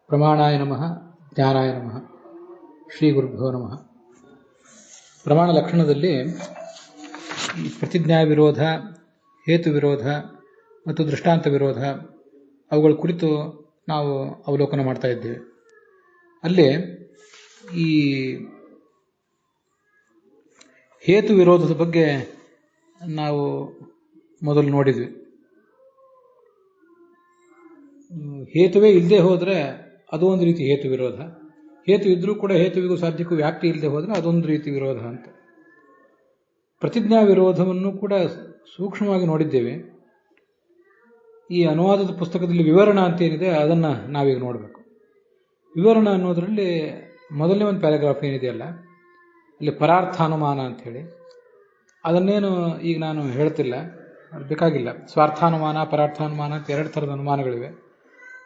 ಪ್ರಮಾಣಾಯ ನಮಃ ಜ್ಞಾನಾಯ ನಮಃ ಶ್ರೀ ಗುರುಭ್ಯೋ ನಮಃ. ಪ್ರಮಾಣ ಲಕ್ಷಣದಲ್ಲಿ ಪ್ರತಿಜ್ಞಾ ವಿರೋಧ, ಹೇತು ವಿರೋಧ ಮತ್ತು ದೃಷ್ಟಾಂತ ವಿರೋಧ ಅವುಗಳ ಕುರಿತು ನಾವು ಅವಲೋಕನ ಮಾಡ್ತಾ ಇದ್ದೇವೆ. ಅಲ್ಲಿ ಈ ಹೇತು ವಿರೋಧದ ಬಗ್ಗೆ ನಾವು ಮೊದಲು ನೋಡಿದ್ವಿ. ಹೇತುವೇ ಇಲ್ಲದೆ ಹೋದರೆ ಅದು ಒಂದು ರೀತಿ ಹೇತು ವಿರೋಧ, ಹೇತು ಇದ್ರೂ ಕೂಡ ಹೇತುವಿಗೂ ಸಾಧ್ಯಕ್ಕೂ ವ್ಯಾಪ್ತಿ ಇಲ್ಲದೆ ಹೋದರೆ ಅದೊಂದು ರೀತಿ ವಿರೋಧ ಅಂತ. ಪ್ರತಿಜ್ಞಾ ವಿರೋಧವನ್ನು ಕೂಡ ಸೂಕ್ಷ್ಮವಾಗಿ ನೋಡಿದ್ದೇವೆ. ಈ ಅನುವಾದದ ಪುಸ್ತಕದಲ್ಲಿ ವಿವರಣ ಅಂತ ಏನಿದೆ ಅದನ್ನು ನಾವೀಗ ನೋಡಬೇಕು. ವಿವರಣ ಅನ್ನೋದರಲ್ಲಿ ಮೊದಲನೇ ಒಂದು ಪ್ಯಾರಾಗ್ರಾಫ್ ಏನಿದೆಯಲ್ಲ, ಇಲ್ಲಿ ಪರಾರ್ಥಾನುಮಾನ ಅಂಥೇಳಿ, ಅದನ್ನೇನು ಈಗ ನಾನು ಹೇಳ್ತಿಲ್ಲ, ಅದು ಬೇಕಾಗಿಲ್ಲ. ಸ್ವಾರ್ಥಾನುಮಾನ, ಪರಾರ್ಥಾನುಮಾನ ಅಂತ ಎರಡು ಥರದ ಅನುಮಾನಗಳಿವೆ.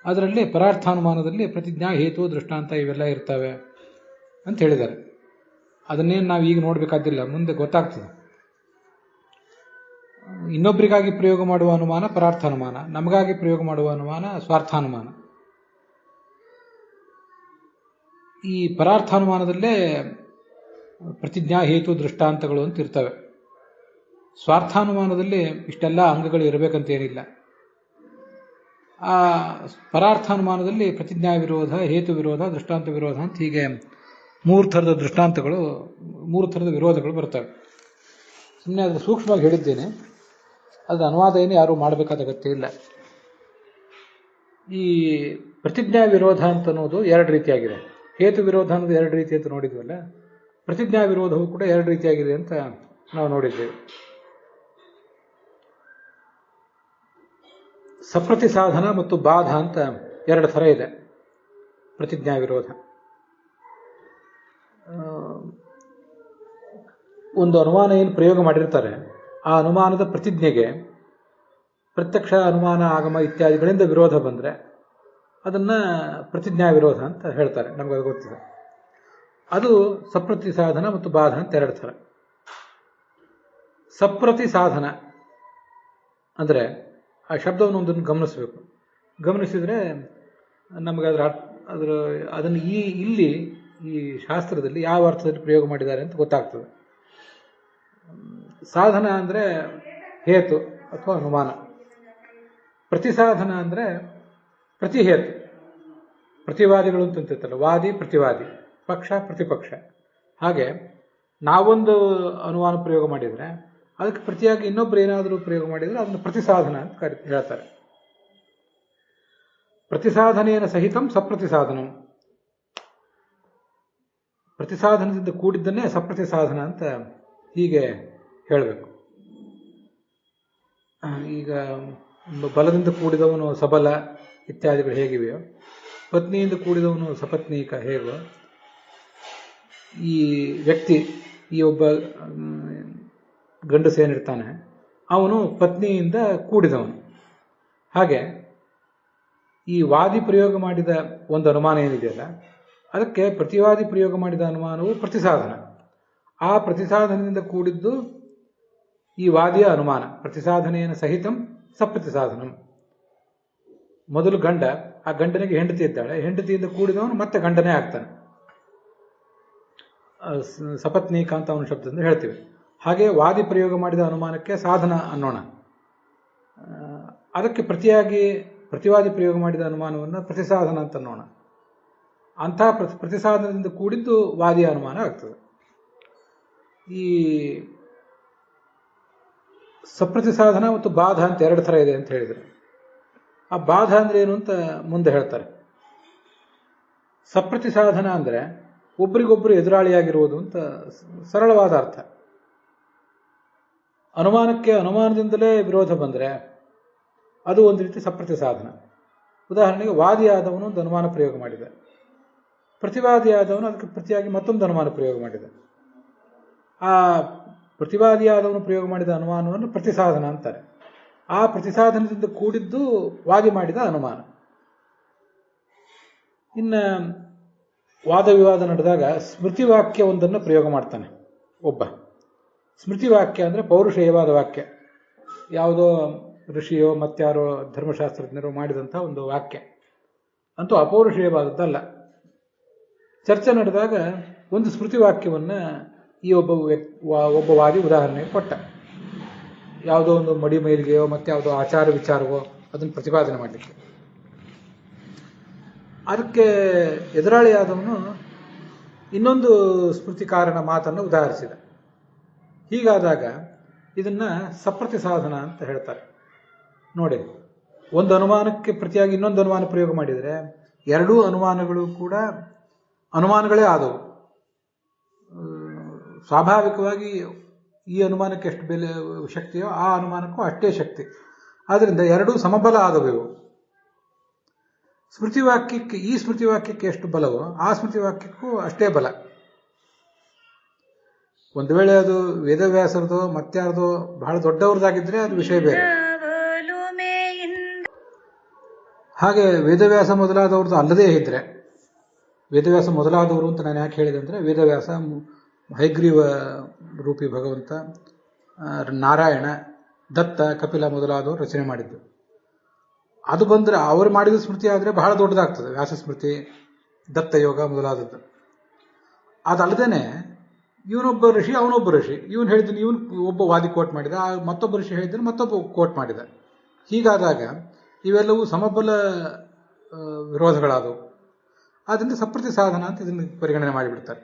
ಅದರಲ್ಲಿ ಪರಾರ್ಥಾನುಮಾನದಲ್ಲಿ ಪ್ರತಿಜ್ಞಾ, ಹೇತು, ದೃಷ್ಟಾಂತ ಇವೆಲ್ಲ ಇರ್ತವೆ ಅಂತ ಹೇಳಿದ್ದಾರೆ. ಅದನ್ನೇನು ನಾವು ಈಗ ನೋಡಬೇಕಾದಿಲ್ಲ, ಮುಂದೆ ಗೊತ್ತಾಗ್ತದೆ. ಇನ್ನೊಬ್ಬರಿಗಾಗಿ ಪ್ರಯೋಗ ಮಾಡುವ ಅನುಮಾನ ಪರಾರ್ಥಾನುಮಾನ, ನಮಗಾಗಿ ಪ್ರಯೋಗ ಮಾಡುವ ಅನುಮಾನ ಸ್ವಾರ್ಥಾನುಮಾನ. ಈ ಪರಾರ್ಥಾನುಮಾನದಲ್ಲೇ ಪ್ರತಿಜ್ಞಾ, ಹೇತು, ದೃಷ್ಟಾಂತಗಳು ಅಂತ ಇರ್ತವೆ. ಸ್ವಾರ್ಥಾನುಮಾನದಲ್ಲಿ ಇಷ್ಟೆಲ್ಲ ಅಂಗಗಳು ಇರಬೇಕಂತೇನಿಲ್ಲ. ಆ ಪರಾರ್ಥಾನುಮಾನದಲ್ಲಿ ಪ್ರತಿಜ್ಞಾ ವಿರೋಧ, ಹೇತು ವಿರೋಧ, ದೃಷ್ಟಾಂತ ವಿರೋಧ ಅಂತ ಹೀಗೆ ಮೂರು ಥರದ ದೃಷ್ಟಾಂತಗಳು, ಮೂರು ಥರದ ವಿರೋಧಗಳು ಬರ್ತವೆ. ಸುಮ್ಮನೆ ಅದನ್ನು ಸೂಕ್ಷ್ಮವಾಗಿ ಹೇಳಿದ್ದೇನೆ. ಅದರ ಅನುವಾದ ಏನು ಯಾರೂ ಮಾಡಬೇಕಾದ ಅಗತ್ಯ ಇಲ್ಲ. ಈ ಪ್ರತಿಜ್ಞಾ ವಿರೋಧ ಅಂತ ಅನ್ನೋದು ಎರಡು ರೀತಿಯಾಗಿದೆ. ಹೇತು ವಿರೋಧ ಅನ್ನೋದು ಎರಡು ರೀತಿ ಅಂತ ನೋಡಿದ್ವಲ್ಲ, ಪ್ರತಿಜ್ಞಾ ವಿರೋಧವು ಕೂಡ ಎರಡು ರೀತಿಯಾಗಿದೆ ಅಂತ ನಾವು ನೋಡಿದ್ದೇವೆ. ಸಪ್ರತಿ ಸಾಧನ ಮತ್ತು ಬಾಧ ಅಂತ ಎರಡು ಥರ ಇದೆ ಪ್ರತಿಜ್ಞಾ ವಿರೋಧ. ಒಂದು ಅನುಮಾನ ಏನು ಪ್ರಯೋಗ ಮಾಡಿರ್ತಾರೆ, ಆ ಅನುಮಾನದ ಪ್ರತಿಜ್ಞೆಗೆ ಪ್ರತ್ಯಕ್ಷ ಅನುಮಾನ, ಆಗಮ ಇತ್ಯಾದಿಗಳಿಂದ ವಿರೋಧ ಬಂದರೆ ಅದನ್ನು ಪ್ರತಿಜ್ಞಾ ವಿರೋಧ ಅಂತ ಹೇಳ್ತಾರೆ. ನಮಗದು ಗೊತ್ತಿದೆ. ಅದು ಸಪ್ರತಿ ಸಾಧನ ಮತ್ತು ಬಾಧ ಅಂತ ಎರಡು ಥರ. ಸಪ್ರತಿ ಸಾಧನ ಅಂದರೆ ಆ ಶಬ್ದವನ್ನು ಒಂದನ್ನು ಗಮನಿಸಬೇಕು. ಗಮನಿಸಿದರೆ ನಮಗೆ ಅದನ್ನು ಇಲ್ಲಿ ಈ ಶಾಸ್ತ್ರದಲ್ಲಿ ಯಾವ ಅರ್ಥದಲ್ಲಿ ಪ್ರಯೋಗ ಮಾಡಿದ್ದಾರೆ ಅಂತ ಗೊತ್ತಾಗ್ತದೆ. ಸಾಧನ ಅಂದರೆ ಹೇತು ಅಥವಾ ಅನುಮಾನ, ಪ್ರತಿಸಾಧನ ಅಂದರೆ ಪ್ರತಿಹೇತು. ಪ್ರತಿವಾದಿಗಳು ಅಂತಂತಿರ್ತಲ್ಲ, ವಾದಿ ಪ್ರತಿವಾದಿ, ಪಕ್ಷ ಪ್ರತಿಪಕ್ಷ. ಹಾಗೆ ನಾವೊಂದು ಅನುಮಾನ ಪ್ರಯೋಗ ಮಾಡಿದರೆ ಅದಕ್ಕೆ ಪ್ರತಿಯಾಗಿ ಇನ್ನೊಬ್ಬರು ಏನಾದರೂ ಪ್ರಯೋಗ ಮಾಡಿದರೆ ಅದನ್ನು ಪ್ರತಿಸಾಧನ ಅಂತ ಹೇಳ್ತಾರೆ. ಪ್ರತಿಸಾಧನೆಯ ಸಹಿತಂ ಸಪ್ರತಿಸಾಧನಂ. ಪ್ರತಿಸಾಧನದಿಂದ ಕೂಡಿದ್ದನ್ನೇ ಸಪ್ರತಿಸಾಧನ ಅಂತ ಹೀಗೆ ಹೇಳಬೇಕು. ಈಗ ಬಲದಿಂದ ಕೂಡಿದವನು ಸಬಲ ಇತ್ಯಾದಿಗಳು ಹೇಗಿವೆಯೋ, ಪತ್ನಿಯಿಂದ ಕೂಡಿದವನು ಸಪತ್ನೀಕ ಹೇಗೋ, ಈ ವ್ಯಕ್ತಿ, ಈ ಒಬ್ಬ ಗಂಡಸೇನಿರ್ತಾನೆ ಅವನು ಪತ್ನಿಯಿಂದ ಕೂಡಿದವನು. ಹಾಗೆ ಈ ವಾದಿ ಪ್ರಯೋಗ ಮಾಡಿದ ಒಂದು ಅನುಮಾನ ಏನಿದೆಯಲ್ಲ, ಅದಕ್ಕೆ ಪ್ರತಿವಾದಿ ಪ್ರಯೋಗ ಮಾಡಿದ ಅನುಮಾನವು ಪ್ರತಿಸಾಧನ. ಆ ಪ್ರತಿಸಾಧನದಿಂದ ಕೂಡಿದ್ದು ಈ ವಾದಿಯ ಅನುಮಾನ. ಪ್ರತಿಸಾಧನೆಯನ್ನು ಸಹಿತಂ ಸಪ್ರತಿಸಾಧನಂ. ಮೊದಲು ಗಂಡ, ಆ ಗಂಡನಿಗೆ ಹೆಂಡತಿ ಇದ್ದಾಳೆ, ಹೆಂಡತಿಯಿಂದ ಕೂಡಿದವನು ಮತ್ತೆ ಗಂಡನೇ ಆಗ್ತಾನೆ. ಸಪತ್ನೀಕ ಅಂತ ಅವನ ಶಬ್ದದಿಂದ ಹೇಳ್ತೀವಿ. ಹಾಗೆ ವಾದಿ ಪ್ರಯೋಗ ಮಾಡಿದ ಅನುಮಾನಕ್ಕೆ ಸಾಧನ ಅನ್ನೋಣ. ಅದಕ್ಕೆ ಪ್ರತಿಯಾಗಿ ಪ್ರತಿವಾದಿ ಪ್ರಯೋಗ ಮಾಡಿದ ಅನುಮಾನವನ್ನು ಪ್ರತಿಸಾಧನ ಅಂತ ಅನ್ನೋಣ. ಅಂಥ ಪ್ರತಿಸಾಧನದಿಂದ ಕೂಡಿದ್ದು ವಾದಿಯ ಅನುಮಾನ ಆಗ್ತದೆ. ಈ ಸಪ್ರತಿಸಾಧನ ಮತ್ತು ಬಾಧ ಅಂತ ಎರಡು ಥರ ಇದೆ ಅಂತ ಹೇಳಿದರು. ಆ ಬಾಧ ಅಂದ್ರೆ ಏನು ಅಂತ ಮುಂದೆ ಹೇಳ್ತಾರೆ. ಸಪ್ರತಿಸಾಧನ ಅಂದರೆ ಒಬ್ರಿಗೊಬ್ಬರು ಎದುರಾಳಿಯಾಗಿರುವುದು ಅಂತ ಸರಳವಾದ ಅರ್ಥ. ಅನುಮಾನಕ್ಕೆ ಅನುಮಾನದಿಂದಲೇ ವಿರೋಧ ಬಂದರೆ ಅದು ಒಂದು ರೀತಿ ಸಪ್ರತಿಸಾಧನ. ಉದಾಹರಣೆಗೆ ವಾದಿಯಾದವನು ಒಂದು ಅನುಮಾನ ಪ್ರಯೋಗ ಮಾಡಿದ, ಪ್ರತಿವಾದಿಯಾದವನು ಅದಕ್ಕೆ ಪ್ರತಿಯಾಗಿ ಮತ್ತೊಂದು ಅನುಮಾನ ಪ್ರಯೋಗ ಮಾಡಿದ. ಆ ಪ್ರತಿವಾದಿಯಾದವನು ಪ್ರಯೋಗ ಮಾಡಿದ ಅನುಮಾನವನ್ನು ಪ್ರತಿಸಾಧನ ಅಂತಾರೆ. ಆ ಪ್ರತಿಸಾಧನದಿಂದ ಕೂಡಿದ್ದು ವಾದಿ ಮಾಡಿದ ಅನುಮಾನ. ಇನ್ನು ವಾದ ವಿವಾದ ನಡೆದಾಗ ಸ್ಮೃತಿವಾಕ್ಯ ಒಂದನ್ನು ಪ್ರಯೋಗ ಮಾಡ್ತಾನೆ ಒಬ್ಬ. ಸ್ಮೃತಿವಾಕ್ಯ ಅಂದರೆ ಪೌರುಷೇಯವಾದ ವಾಕ್ಯ, ಯಾವುದೋ ಋಷಿಯೋ ಮತ್ತಾರೋ ಧರ್ಮಶಾಸ್ತ್ರಜ್ಞರು ಮಾಡಿದಂಥ ಒಂದು ವಾಕ್ಯ. ಅಂತೂ ಅಪೌರುಷೇಯವಾದದ್ದಲ್ಲ. ಚರ್ಚೆ ನಡೆದಾಗ ಒಂದು ಸ್ಮೃತಿ ವಾಕ್ಯವನ್ನು ಈ ಒಬ್ಬ ವಾದಿ ಉದಾಹರಣೆ ಕೊಟ್ಟ. ಯಾವುದೋ ಒಂದು ಮಡಿ ಮೈಲಿಗೆಯೋ ಮತ್ತೆ ಯಾವುದೋ ಆಚಾರ ವಿಚಾರವೋ ಅದನ್ನು ಪ್ರತಿಪಾದನೆ ಮಾಡಲಿಕ್ಕೆ. ಅದಕ್ಕೆ ಎದುರಾಳಿಯಾದವನು ಇನ್ನೊಂದು ಸ್ಮೃತಿಕಾರನ ಮಾತನ್ನು ಉದಾಹರಿಸಿದ. ಹೀಗಾದಾಗ ಇದನ್ನ ಸಪ್ರತಿ ಸಾಧನ ಅಂತ ಹೇಳ್ತಾರೆ. ನೋಡಿ, ಒಂದು ಅನುಮಾನಕ್ಕೆ ಪ್ರತಿಯಾಗಿ ಇನ್ನೊಂದು ಅನುಮಾನ ಪ್ರಯೋಗ ಮಾಡಿದರೆ ಎರಡೂ ಅನುಮಾನಗಳು ಕೂಡ ಅನುಮಾನಗಳೇ ಆದವು. ಸ್ವಾಭಾವಿಕವಾಗಿ ಈ ಅನುಮಾನಕ್ಕೆ ಎಷ್ಟು ಬೆಲೆ ಶಕ್ತಿಯೋ ಆ ಅನುಮಾನಕ್ಕೂ ಅಷ್ಟೇ ಶಕ್ತಿ. ಆದ್ದರಿಂದ ಎರಡೂ ಸಮಬಲ ಆದವು. ಸ್ಮೃತಿವಾಕ್ಯಕ್ಕೆ ಈ ಸ್ಮೃತಿವಾಕ್ಯಕ್ಕೆ ಎಷ್ಟು ಬಲವೋ ಆ ಸ್ಮೃತಿವಾಕ್ಯಕ್ಕೂ ಅಷ್ಟೇ ಬಲ. ಒಂದು ವೇಳೆ ಅದು ವೇದವ್ಯಾಸರದೋ ಮತ್ತಾರದೋ ಬಹಳ ದೊಡ್ಡವ್ರದಾಗಿದ್ರೆ ಅದು ವಿಷಯ ಬೇರೆ. ಹಾಗೆ ವೇದವ್ಯಾಸ ಮೊದಲಾದವ್ರದ್ದು ಅಲ್ಲದೇ ಇದ್ರೆ, ವೇದವ್ಯಾಸ ಮೊದಲಾದವರು ಅಂತ ನಾನು ಯಾಕೆ ಹೇಳಿದೆ ಅಂದರೆ, ವೇದವ್ಯಾಸ, ಹೈಗ್ರೀವ ರೂಪಿ ಭಗವಂತ, ನಾರಾಯಣ, ದತ್ತ, ಕಪಿಲ ಮೊದಲಾದವರು ರಚನೆ ಮಾಡಿದ್ದು. ಅದು ಬಂದರೆ ಅವರು ಮಾಡಿದ ಸ್ಮೃತಿ ಆದರೆ ಬಹಳ ದೊಡ್ಡದಾಗ್ತದೆ. ವ್ಯಾಸ ಸ್ಮೃತಿ, ದತ್ತಯೋಗ ಮೊದಲಾದದ್ದು. ಅದಲ್ಲದೇನೆ ಇವನೊಬ್ಬ ಋಷಿ, ಅವನೊಬ್ಬ ಋಷಿ, ಇವನು ಹೇಳಿದ್ದೀನಿ, ಇವನು ಒಬ್ಬ ವಾದಿ ಕೋಟ್ ಮಾಡಿದ, ಮತ್ತೊಬ್ಬ ಋಷಿ ಹೇಳಿದ್ರೆ ಮತ್ತೊಬ್ಬ ಕೋಟ್ ಮಾಡಿದ. ಹೀಗಾದಾಗ ಇವೆಲ್ಲವೂ ಸಮಬಲ ವಿರೋಧಗಳಾದವು. ಆದ್ದರಿಂದ ಸಪ್ರತಿ ಸಾಧನ ಅಂತ ಇದನ್ನು ಪರಿಗಣನೆ ಮಾಡಿಬಿಡ್ತಾರೆ.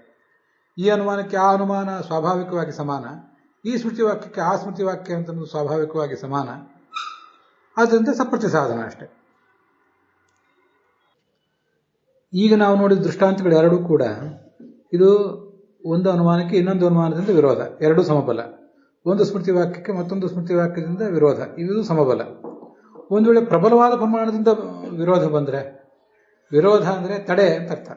ಈ ಅನುಮಾನಕ್ಕೆ ಆ ಅನುಮಾನ ಸ್ವಾಭಾವಿಕವಾಗಿ ಸಮಾನ, ಈ ಸ್ಮೃತಿವಾಕ್ಯಕ್ಕೆ ಆ ಸ್ಮೃತಿವಾಕ್ಯ ಅಂತ ಸ್ವಾಭಾವಿಕವಾಗಿ ಸಮಾನ. ಆದ್ದರಿಂದ ಸಪ್ರತಿ ಸಾಧನ ಅಷ್ಟೆ. ಈಗ ನಾವು ನೋಡಿದ ದೃಷ್ಟಾಂತಗಳು ಎರಡೂ ಕೂಡ ಇದು ಒಂದು ಅನುಮಾನಕ್ಕೆ ಇನ್ನೊಂದು ಅನುಮಾನದಿಂದ ವಿರೋಧ, ಎರಡೂ ಸಮಬಲ. ಒಂದು ಸ್ಮೃತಿ ವಾಕ್ಯಕ್ಕೆ ಮತ್ತೊಂದು ಸ್ಮೃತಿ ವಾಕ್ಯದಿಂದ ವಿರೋಧ, ಇದು ಸಮಬಲ. ಒಂದು ವೇಳೆ ಪ್ರಬಲವಾದ ಪ್ರಮಾಣದಿಂದ ವಿರೋಧ ಬಂದರೆ, ವಿರೋಧ ಅಂದರೆ ತಡೆ ಅಂತ ಅರ್ಥ.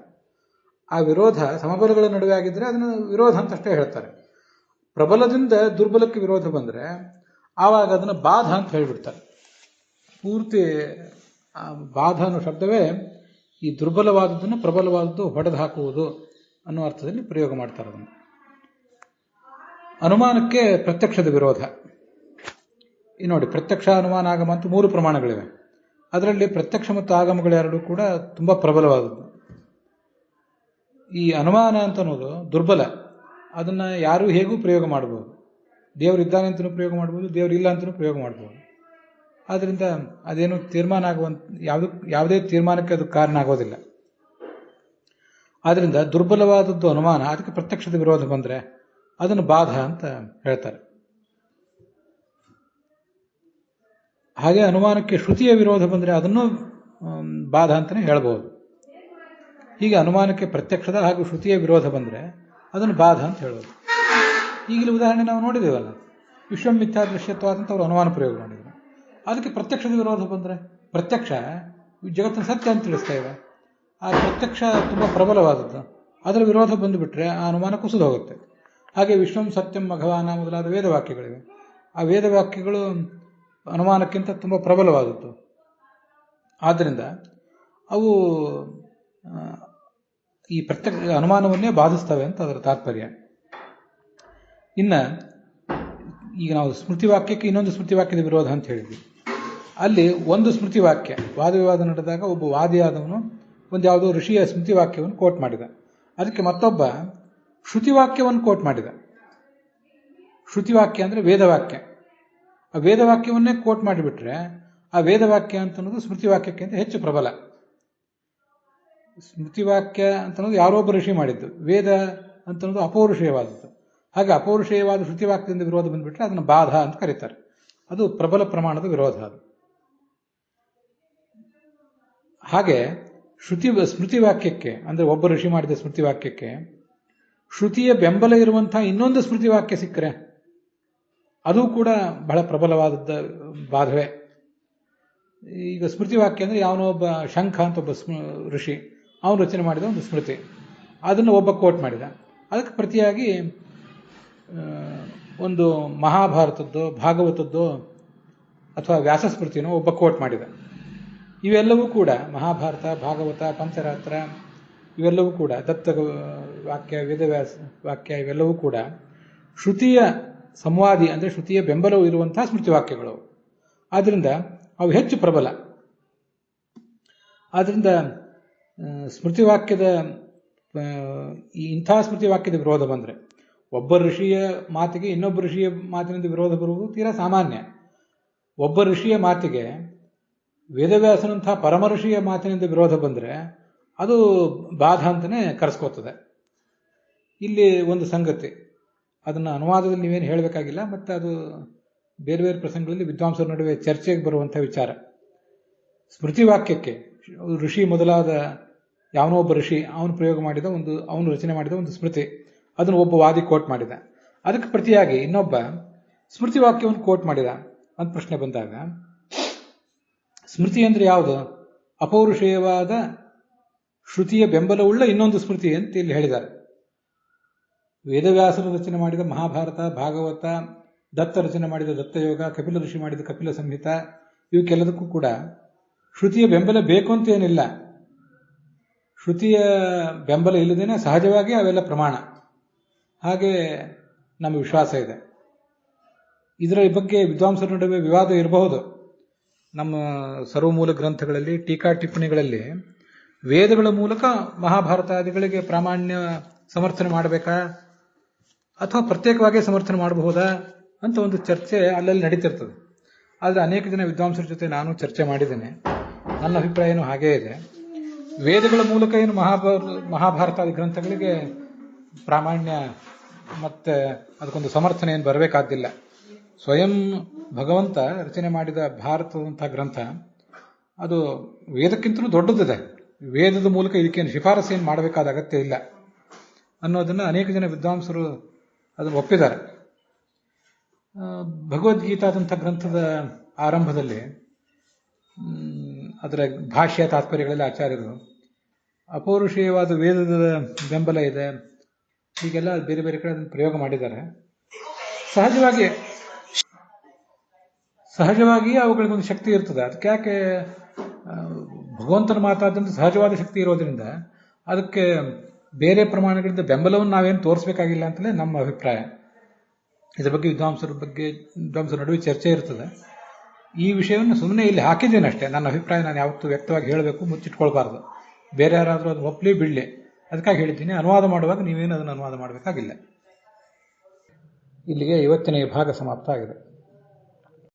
ಆ ವಿರೋಧ ಸಮಬಲಗಳ ನಡುವೆ ಆಗಿದ್ದರೆ ಅದನ್ನು ವಿರೋಧ ಅಂತ ಅಷ್ಟೇ ಹೇಳ್ತಾರೆ. ಪ್ರಬಲದಿಂದ ದುರ್ಬಲಕ್ಕೆ ವಿರೋಧ ಬಂದರೆ ಆವಾಗ ಅದನ್ನು ಬಾಧ ಅಂತ ಹೇಳಿಬಿಡ್ತಾರೆ. ಪೂರ್ತಿ ಬಾಧ ಅನ್ನೋ ಶಬ್ದವೇ ಈ ದುರ್ಬಲವಾದದ್ದನ್ನು ಪ್ರಬಲವಾದದ್ದು ಹೊಡೆದು ಹಾಕುವುದು ಅನ್ನೋ ಅರ್ಥದಲ್ಲಿ ಪ್ರಯೋಗ ಮಾಡ್ತಾರೆ ಅದನ್ನು. ಅನುಮಾನಕ್ಕೆ ಪ್ರತ್ಯಕ್ಷದ ವಿರೋಧ. ಈ ನೋಡಿ, ಪ್ರತ್ಯಕ್ಷ, ಅನುಮಾನ, ಆಗಮ ಅಂತ 3 ಪ್ರಮಾಣಗಳಿವೆ. ಅದರಲ್ಲಿ ಪ್ರತ್ಯಕ್ಷ ಮತ್ತು ಆಗಮಗಳೆರಡೂ ಕೂಡ ತುಂಬ ಪ್ರಬಲವಾದದ್ದು. ಈ ಅನುಮಾನ ಅಂತ ಅನ್ನೋದು ದುರ್ಬಲ. ಅದನ್ನು ಯಾರೂ ಹೇಗೂ ಪ್ರಯೋಗ ಮಾಡ್ಬೋದು. ದೇವರಿದ್ದಾನೆ ಅಂತಲೂ ಪ್ರಯೋಗ ಮಾಡ್ಬೋದು, ದೇವರಿಲ್ಲ ಅಂತಲೂ ಪ್ರಯೋಗ ಮಾಡ್ಬೋದು. ಆದ್ದರಿಂದ ಅದೇನು ತೀರ್ಮಾನ ಆಗುವಂತ ಯಾವುದೇ ತೀರ್ಮಾನಕ್ಕೆ ಅದು ಕಾರಣ ಆಗೋದಿಲ್ಲ. ಆದ್ದರಿಂದ ದುರ್ಬಲವಾದದ್ದು ಅನುಮಾನ, ಅದಕ್ಕೆ ಪ್ರತ್ಯಕ್ಷದ ವಿರೋಧ ಬಂದರೆ ಅದನ್ನು ಬಾಧ ಅಂತ ಹೇಳ್ತಾರೆ. ಹಾಗೆ ಅನುಮಾನಕ್ಕೆ ಶ್ರುತಿಯ ವಿರೋಧ ಬಂದರೆ ಅದನ್ನು ಬಾಧ ಅಂತಲೇ ಹೇಳ್ಬೋದು. ಹೀಗೆ ಅನುಮಾನಕ್ಕೆ ಪ್ರತ್ಯಕ್ಷದ ಹಾಗೂ ಶ್ರುತಿಯ ವಿರೋಧ ಬಂದರೆ ಅದನ್ನು ಬಾಧ ಅಂತ ಹೇಳೋದು. ಈಗಲೂ ಉದಾಹರಣೆ ನಾವು ನೋಡಿದ್ದೇವಲ್ಲ, ವಿಶ್ವಂ ಮಿಥ್ಯಾ ದೃಶ್ಯತ್ವ ಅಂತ ಅವರು ಅನುಮಾನ ಪ್ರಯೋಗ ಮಾಡಿದರು. ಅದಕ್ಕೆ ಪ್ರತ್ಯಕ್ಷದ ವಿರೋಧ ಬಂದರೆ, ಪ್ರತ್ಯಕ್ಷ ಜಗತ್ತಿನ ಸತ್ಯ ಅಂತ ತಿಳಿಸ್ತಾ ಇದೆ, ಆ ಪ್ರತ್ಯಕ್ಷ ತುಂಬ ಪ್ರಬಲವಾದದ್ದು, ಅದರ ವಿರೋಧ ಬಂದುಬಿಟ್ರೆ ಆ ಅನುಮಾನ ಕುಸಿದು ಹೋಗುತ್ತೆ. ಹಾಗೆ ವಿಶ್ವಂ ಸತ್ಯಂ ಭಗವಾನ ಮೊದಲಾದ ವೇದವಾಕ್ಯಗಳಿವೆ. ಆ ವೇದವಾಕ್ಯಗಳು ಅನುಮಾನಕ್ಕಿಂತ ತುಂಬ ಪ್ರಬಲವಾದದ್ದು. ಆದ್ದರಿಂದ ಅವು ಈ ಪ್ರತ್ಯಕ್ಷ ಅನುಮಾನವನ್ನೇ ಬಾಧಿಸ್ತವೆ ಅಂತ ಅದರ ತಾತ್ಪರ್ಯ. ಇನ್ನು ಈಗ ನಾವು ಸ್ಮೃತಿವಾಕ್ಯಕ್ಕೆ ಇನ್ನೊಂದು ಸ್ಮೃತಿವಾಕ್ಯದ ವಿರೋಧ ಅಂತ ಹೇಳಿದ್ವಿ. ಅಲ್ಲಿ ಒಂದು ಸ್ಮೃತಿವಾಕ್ಯ ವಾದವಿವಾದ ನಡೆದಾಗ ಒಬ್ಬ ವಾದಿಯಾದವನು ಒಂದು ಯಾವುದೋ ಋಷಿಯ ಸ್ಮೃತಿವಾಕ್ಯವನ್ನು ಕೋಟ್ ಮಾಡಿದ, ಅದಕ್ಕೆ ಮತ್ತೊಬ್ಬ ಶ್ರುತಿವಾಕ್ಯವನ್ನು ಕೋಟ್ ಮಾಡಿದ. ಶ್ರುತಿವಾಕ್ಯ ಅಂದರೆ ವೇದವಾಕ್ಯ. ಆ ವೇದವಾಕ್ಯವನ್ನೇ ಕೋಟ್ ಮಾಡಿಬಿಟ್ರೆ ಆ ವೇದವಾಕ್ಯ ಅಂತ ಅನ್ನೋದು ಸ್ಮೃತಿವಾಕ್ಯಕ್ಕಿಂತ ಹೆಚ್ಚು ಪ್ರಬಲ. ಸ್ಮೃತಿವಾಕ್ಯ ಅಂತನ್ನೋದು ಯಾರೊಬ್ಬ ಋಷಿ ಮಾಡಿದ್ದು, ವೇದ ಅಂತನ್ನೋದು ಅಪೌರುಷೇಯವಾದದ್ದು. ಹಾಗೆ ಅಪೌರುಷೇಯವಾದ ಶ್ರುತಿವಾಕ್ಯದಿಂದ ವಿರೋಧ ಬಂದುಬಿಟ್ರೆ ಅದನ್ನು ಬಾಧ ಅಂತ ಕರೀತಾರೆ. ಅದು ಪ್ರಬಲ ಪ್ರಮಾಣದ ವಿರೋಧ. ಅದು ಹಾಗೆ ಸ್ಮೃತಿವಾಕ್ಯಕ್ಕೆ ಅಂದರೆ ಒಬ್ಬ ಋಷಿ ಮಾಡಿದ ಸ್ಮೃತಿವಾಕ್ಯಕ್ಕೆ ಶ್ರುತಿಯ ಬೆಂಬಲ ಇರುವಂತಹ ಇನ್ನೊಂದು ಸ್ಮೃತಿವಾಕ್ಯ ಸಿಕ್ಕರೆ ಅದು ಕೂಡ ಬಹಳ ಪ್ರಬಲವಾದದ್ದ ಬಾಧವೇ. ಈಗ ಸ್ಮೃತಿವಾಕ್ಯ ಅಂದರೆ ಯಾವನೋ ಒಬ್ಬ ಶಂಖ ಅಂತ ಒಬ್ಬ ಋಷಿ ಅವನು ರಚನೆ ಮಾಡಿದ ಒಂದು ಸ್ಮೃತಿ, ಅದನ್ನು ಒಬ್ಬ ಕೋಟ್ ಮಾಡಿದ. ಅದಕ್ಕೆ ಪ್ರತಿಯಾಗಿ ಒಂದು ಮಹಾಭಾರತದ್ದೋ ಭಾಗವತದ್ದೋ ಅಥವಾ ವ್ಯಾಸಸ್ಮೃತಿನೋ ಒಬ್ಬ ಕೋಟ್ ಮಾಡಿದ. ಇವೆಲ್ಲವೂ ಕೂಡ ಮಹಾಭಾರತ, ಭಾಗವತ, ಪಂಚರಾತ್ರ ಇವೆಲ್ಲವೂ ಕೂಡ ದತ್ತ ವಾಕ್ಯ, ವೇದವ್ಯಾಸ ವಾಕ್ಯ ಇವೆಲ್ಲವೂ ಕೂಡ ಶ್ರುತಿಯ ಸಂವಾದಿ ಅಂದರೆ ಶ್ರುತಿಯ ಬೆಂಬಲವು ಇರುವಂತಹ ಸ್ಮೃತಿವಾಕ್ಯಗಳು. ಆದ್ದರಿಂದ ಅವು ಹೆಚ್ಚು ಪ್ರಬಲ. ಆದ್ದರಿಂದ ಸ್ಮೃತಿವಾಕ್ಯದ ಇಂಥ ಸ್ಮೃತಿವಾಕ್ಯದ ವಿರೋಧ ಬಂದರೆ, ಒಬ್ಬ ಋಷಿಯ ಮಾತಿಗೆ ಇನ್ನೊಬ್ಬ ಋಷಿಯ ಮಾತಿನಿಂದ ವಿರೋಧ ಬರುವುದು ತೀರಾ ಸಾಮಾನ್ಯ. ಒಬ್ಬ ಋಷಿಯ ಮಾತಿಗೆ ವೇದವ್ಯಾಸನಂತಹ ಪರಮ ಋಷಿಯ ಮಾತಿನಿಂದ ವಿರೋಧ ಬಂದರೆ ಅದು ಬಾಧ ಅಂತಲೇ ಕರೆಸ್ಕೋತದೆ. ಇಲ್ಲಿ ಒಂದು ಸಂಗತಿ, ಅದನ್ನು ಅನುವಾದದಲ್ಲಿ ನೀವೇನು ಹೇಳಬೇಕಾಗಿಲ್ಲ, ಮತ್ತು ಅದು ಬೇರೆ ಬೇರೆ ಪ್ರಸಂಗಗಳಲ್ಲಿ ವಿದ್ವಾಂಸರ ನಡುವೆ ಚರ್ಚೆಗೆ ಬರುವಂಥ ವಿಚಾರ. ಸ್ಮೃತಿವಾಕ್ಯಕ್ಕೆ ಋಷಿ ಮೊದಲಾದ ಯಾವನೋ ಒಬ್ಬ ಋಷಿ ಅವನು ರಚನೆ ಮಾಡಿದ ಒಂದು ಸ್ಮೃತಿ, ಅದನ್ನು ಒಬ್ಬ ವಾದಿ ಕೋಟ್ ಮಾಡಿದ. ಅದಕ್ಕೆ ಪ್ರತಿಯಾಗಿ ಇನ್ನೊಬ್ಬ ಸ್ಮೃತಿವಾಕ್ಯವನ್ನು ಕೋಟ್ ಮಾಡಿದ ಅಂತ ಪ್ರಶ್ನೆ ಬಂದಾಗ, ಸ್ಮೃತಿ ಅಂದರೆ ಯಾವುದು? ಅಪೌರುಷೇಯವಾದ ಶ್ರುತಿಯ ಬೆಂಬಲವುಳ್ಳ ಇನ್ನೊಂದು ಸ್ಮೃತಿ ಅಂತ ಇಲ್ಲಿ ಹೇಳಿದ್ದಾರೆ. ವೇದವ್ಯಾಸರು ರಚನೆ ಮಾಡಿದ ಮಹಾಭಾರತ, ಭಾಗವತ, ದತ್ತ ರಚನೆ ಮಾಡಿದ ದತ್ತಯೋಗ, ಕಪಿಲ ಋಷಿ ಮಾಡಿದ ಕಪಿಲ ಸಂಹಿತ, ಇವಕ್ಕೆಲ್ಲದಕ್ಕೂ ಕೂಡ ಶ್ರುತಿಯ ಬೆಂಬಲ ಬೇಕು ಅಂತ ಏನಿಲ್ಲ. ಶ್ರುತಿಯ ಬೆಂಬಲ ಇಲ್ಲದೇನೆ ಸಹಜವಾಗಿ ಅವೆಲ್ಲ ಪ್ರಮಾಣ. ಹಾಗೆ ನಮ್ಮ ವಿಶ್ವಾಸ ಇದೆ. ಇದರ ಬಗ್ಗೆ ವಿದ್ವಾಂಸರ ನಡುವೆ ವಿವಾದ ಇರಬಹುದು. ನಮ್ಮ ಸರ್ವಮೂಲ ಗ್ರಂಥಗಳಲ್ಲಿ, ಟೀಕಾ ಟಿಪ್ಪಣಿಗಳಲ್ಲಿ ವೇದಗಳ ಮೂಲಕ ಮಹಾಭಾರತಾದಿಗಳಿಗೆ ಪ್ರಾಮಾಣ್ಯ ಸಮರ್ಥನೆ ಮಾಡಬೇಕಾ ಅಥವಾ ಪ್ರತ್ಯೇಕವಾಗಿ ಸಮರ್ಥನೆ ಮಾಡಬಹುದಾ ಅಂತ ಒಂದು ಚರ್ಚೆ ಅಲ್ಲಲ್ಲಿ ನಡೀತಿರ್ತದೆ. ಆದರೆ ಅನೇಕ ಜನ ವಿದ್ವಾಂಸರ ಜೊತೆ ನಾನು ಚರ್ಚೆ ಮಾಡಿದ್ದೇನೆ. ನನ್ನ ಅಭಿಪ್ರಾಯ ಏನು ಹಾಗೇ ಇದೆ. ವೇದಗಳ ಮೂಲಕ ಏನು ಮಹಾಭಾರತಾದಿ ಗ್ರಂಥಗಳಿಗೆ ಪ್ರಾಮಾಣ್ಯ ಮತ್ತು ಅದಕ್ಕೊಂದು ಸಮರ್ಥನೆ ಏನು ಬರಬೇಕಾದ್ದಿಲ್ಲ. ಸ್ವಯಂ ಭಗವಂತ ರಚನೆ ಮಾಡಿದ ಭಾರತದಂಥ ಗ್ರಂಥ ಅದು ವೇದಕ್ಕಿಂತಲೂ ದೊಡ್ಡದಿದೆ. ವೇದದ ಮೂಲಕ ಇದಕ್ಕೇನು ಶಿಫಾರಸು ಏನು ಮಾಡಬೇಕಾದ ಅಗತ್ಯ ಇಲ್ಲ ಅನ್ನೋದನ್ನು ಅನೇಕ ಜನ ವಿದ್ವಾಂಸರು ಅದನ್ನು ಒಪ್ಪಿದ್ದಾರೆ. ಭಗವದ್ಗೀತಾದಂಥ ಗ್ರಂಥದ ಆರಂಭದಲ್ಲಿ ಅದರ ಭಾಷ್ಯ ತಾತ್ಪರ್ಯಗಳಲ್ಲಿ ಆಚಾರ್ಯರು ಅಪೌರುಷೇಯವಾದ ವೇದದ ಬೆಂಬಲ ಇದೆ, ಹೀಗೆಲ್ಲ ಬೇರೆ ಬೇರೆ ಕಡೆ ಅದನ್ನು ಪ್ರಯೋಗ ಮಾಡಿದ್ದಾರೆ. ಸಹಜವಾಗಿ ಅವುಗಳಿಗೊಂದು ಶಕ್ತಿ ಇರ್ತದೆ. ಅದಕ್ಕೆ ಯಾಕೆ ಭಗವಂತನ ಮಾತಾದಂಥ ಸಹಜವಾದ ಶಕ್ತಿ ಇರೋದ್ರಿಂದ ಅದಕ್ಕೆ ಬೇರೆ ಪ್ರಮಾಣಗಳಿಂದ ಬೆಂಬಲವನ್ನು ನಾವೇನು ತೋರಿಸಬೇಕಾಗಿಲ್ಲ ಅಂತಲೇ ನಮ್ಮ ಅಭಿಪ್ರಾಯ. ಇದರ ಬಗ್ಗೆ ವಿದ್ವಾಂಸರ ನಡುವೆ ಚರ್ಚೆ ಇರ್ತದೆ. ಈ ವಿಷಯವನ್ನು ಸುಮ್ಮನೆ ಇಲ್ಲಿ ಹಾಕಿದ್ದೇನೆ ಅಷ್ಟೇ. ನನ್ನ ಅಭಿಪ್ರಾಯ ನಾನು ಯಾವತ್ತೂ ವ್ಯಕ್ತವಾಗಿ ಹೇಳಬೇಕು, ಮುಚ್ಚಿಟ್ಕೊಳ್ಬಾರ್ದು. ಬೇರೆ ಯಾರಾದರೂ ಅದು ಒಪ್ಪಲಿ ಬಿಡಲಿ, ಅದಕ್ಕಾಗಿ ಹೇಳಿದ್ದೀನಿ. ಅನುವಾದ ಮಾಡುವಾಗ ನೀವೇನು ಅದನ್ನು ಅನುವಾದ ಮಾಡಬೇಕಾಗಿಲ್ಲ. ಇಲ್ಲಿಗೆ ಇವತ್ತಿನ ಈ ಭಾಗ ಸಮಾಪ್ತ ಆಗಿದೆ.